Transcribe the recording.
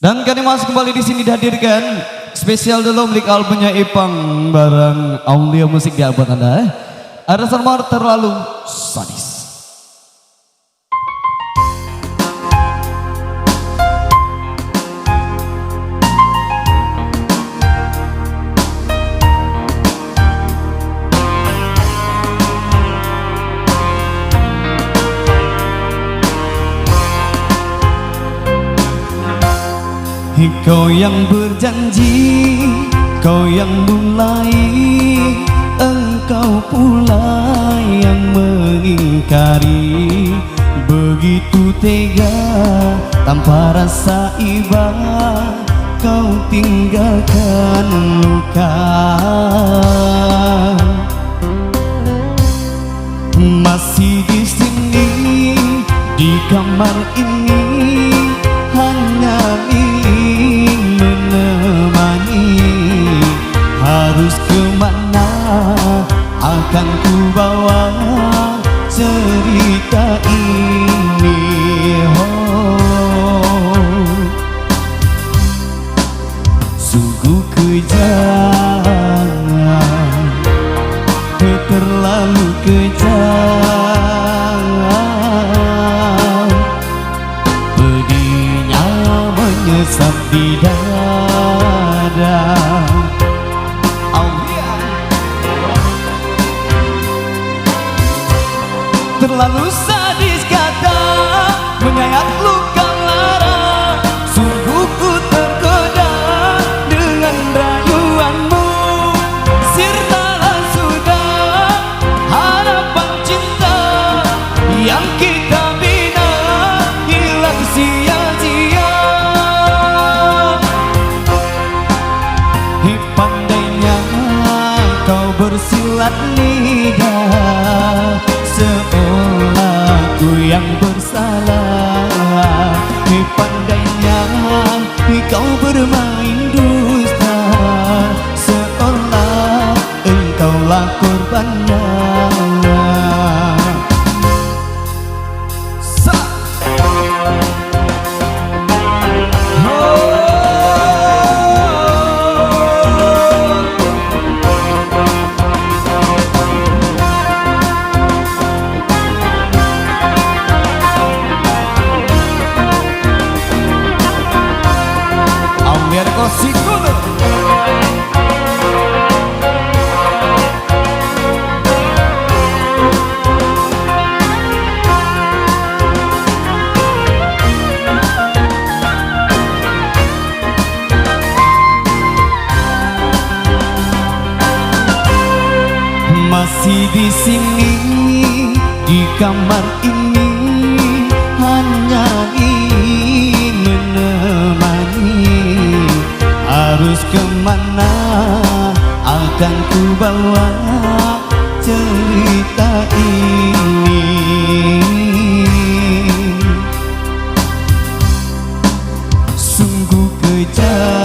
Dan kami masih kembali di sini dihadirkan spesial dulu milik albumnya Ipang bareng Aulia Musik di buat Anda. Ada Sermar Terlalu Sadis. Kau yang berjanji, kau yang mulai, engkau pula yang mengingkari. Begitu tega, tanpa rasa iba, kau tinggalkan luka. Masih di sini, di kamar ini, hanya ingin menemani. Harus kemana akan ku bawa cerita ini? Oh, sungguh kejam, terlalu kejam. Pedihnya menyesap di dada. Terlalu sadis kata menyayat luka lara. Sungguh ku tergoda dengan rayuanmu. Sirnalah sudah harapan cinta yang kita bina hilang sia-sia. Pandainya kau bersilat lidah, seolah ku yang bersalah. Pandainya kau bermain dusta, seolah engkaulah korbannya. Masih di sini, di kamar ini, hanya ingin menemani. Harus kemana akan ku bawa cerita ini? Sungguh kejam,